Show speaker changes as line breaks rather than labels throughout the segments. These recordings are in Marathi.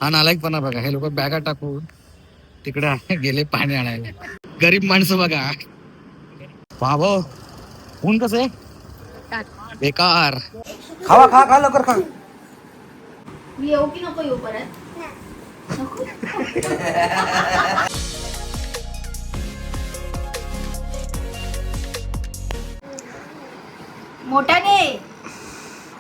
हा नालायकपणा बघा, हे लोक बॅगा टाकून तिकडे गेले पाणी आणायला. गरीब माणसं बघा. बाबो ऊन कसं आहे बेकार. खावा खा खा लवकर खा.
मी येऊ की नको येऊ परत? नको. मोठ्याने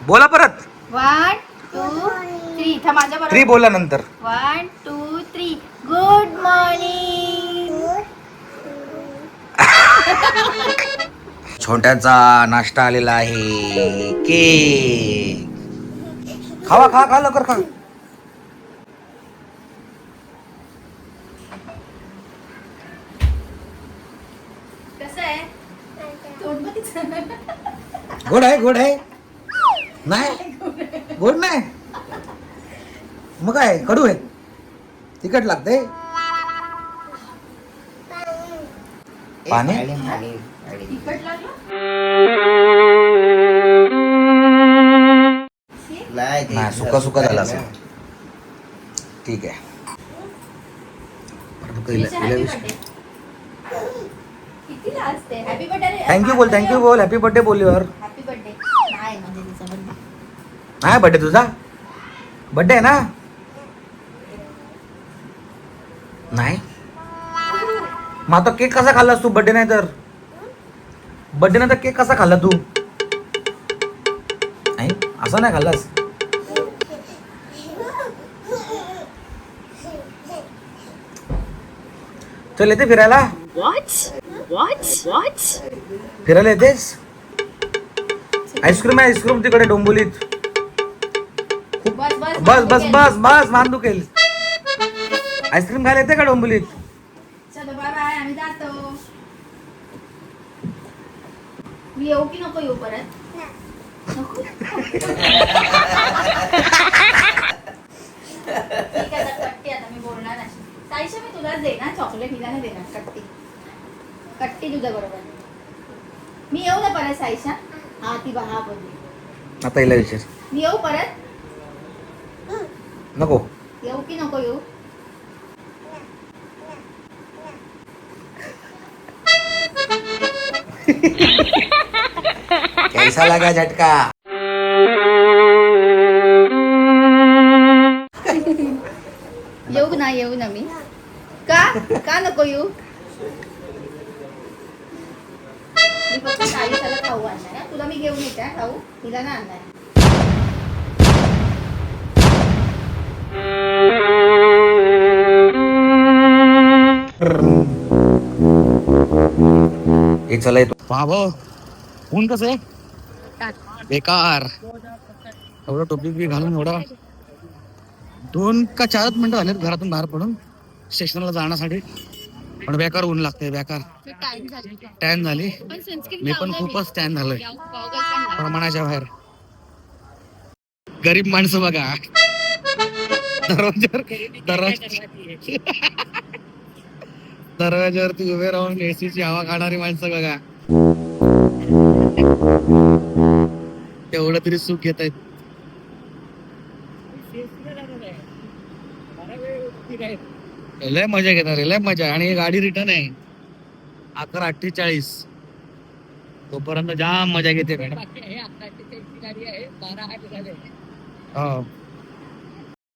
बोला परत.
1 2 3 इथं माझ्या बरोबर
3 बोला नंतर.
1 2 3 गुड मॉर्निंग.
छोट्याचा नाश्ता आलेला आहे. केक खावा खा खा लवकर खा.
कसं आहे तोंड बघ तिचं.
गोड आहे गोड आहे. नाही गोड नाही मग काय कडू आहे. तिखट लागते. पाणी
तिखट लागलं?
नाही सुका सुका झाला असेल. ठीक आहे.
कितीला असते हॅपी बर्थडे?
थँक्यू बोल थँक्यू बोल. हॅपी बर्थडे बोल युअर.
हॅपी बर्थडे नाही म्हणजे तिचा बर्थडे
नाही बर्थडे तुझा. बर्थडे आहे ना. नाही मग आता केक कसा खाल्लास तू? बर्थडे नाही तर बर्थडे नाही तर केक कसा खाल्ला तू? नाही असा नाही खाल्लास. चल येते फिरायला. फिरायला येतेस? आईस्क्रीम आहे आईस्क्रीम तिकडे डोंबिवलीत. बस बस बस बस मान दुखेल. आईस्क्रीम खायला येते का डोंबिवलीत?
चलो बाय बाय आम्ही जातो. मी येऊ की नको येऊ परत? नको. ठीक आहे आता कट्टी आता मी बोलणार नाही. साईशा मी तुलाच देणार चॉकलेट हिला नाही देणार. कट्टी कट्टी तुझ्या बरोबर. मी येऊ ना परत साईशा? हा ती बहा बोलली.
आता हिला विचार.
मी येऊ परत?
नको.
येऊ की नको येऊ?
कैसा लगा झटका?
येऊ ना मी. का नको येऊ? मी फक्त साईशाला खाऊ आणणार आहे. तुला मी घेऊन येते हा खाऊ. तिला ना आणणार.
हे चला येतो. बाबो ऊन कसं आहे बेकार. एवढं टोपी बी घालून एवढा 2 का 4 मिनिटं झालेत घरातून बाहेर पडून स्टेशनला जाण्यासाठी. पण बेकार ऊन लागतंय बेकार. टॅन झाली. मी पण खूपच टॅन झालोय प्रमाणाच्या बाहेर. गरीब माणसं बघा. दरवाज्यावरती उभे राहून एसीची हवा खाणारी माणसं बघा. तेवढं तरी सुख घेत आहेत. लय मजा घेणार लय मजा. आणि गाडी रिटर्न आहे 11:48. तोपर्यंत जाम मजा घेते madam.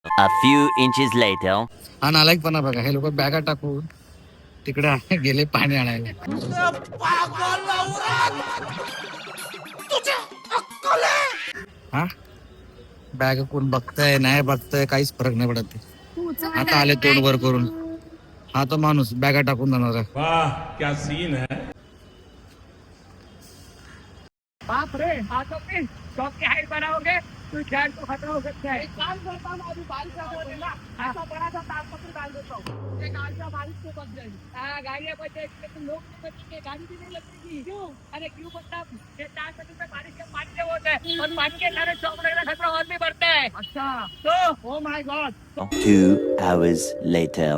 A few inches later.
हा नालायकपणा बघा, हे लोक बॅगा टाकून तिकडे गेले पाणी आणायला. हा बॅग कोण बघताय नाही बघताय काहीच फरक नाही पडत. आता आले तोंड वर करून. हा तो माणूस बॅगा टाकून जाणार आहे.
वाह क्या सीन है.
बाप रे हाथों में शॉप की हाइट बनाओगे तो जान को खतरा हो सकता है. एक काम करता हूँ अभी बारिश ना ऐसा बड़ा सा तालपत्र डाल देता हूँ. एक गाड़ियाँ बारिश से बच जाएगी. गाड़ियाँ बच जाएगी लेकिन लोग नहीं बचेंगे. गाड़ी भी नहीं लगेगी. क्यों? अरे क्यों मतलब ये 4 मिनट में बारिश के पानी से होता है और पानी के कारण शॉप लगने का खतरा और भी बढ़ता है. अच्छा तो oh my God.
2 hours later.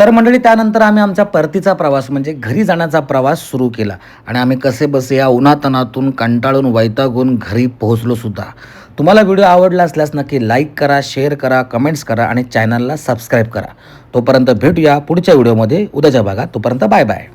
तर मंडळी त्यानंतर आम्ही आमचा परतीचा प्रवास म्हणजे घरी जाण्याचा प्रवास सुरू केला आणि आम्ही कसे बसे या उन्हातानातून कंटाळून वैतागून घरी पोहोचलो सुद्धा. तुम्हाला व्हिडिओ आवडला असल्यास नक्की लाईक करा, शेअर करा, कमेंट्स करा आणि चॅनलला सबस्क्राईब करा. तोपर्यंत भेटूया पुढच्या व्हिडिओमध्ये उद्याच्या भागात. तोपर्यंत बाय बाय.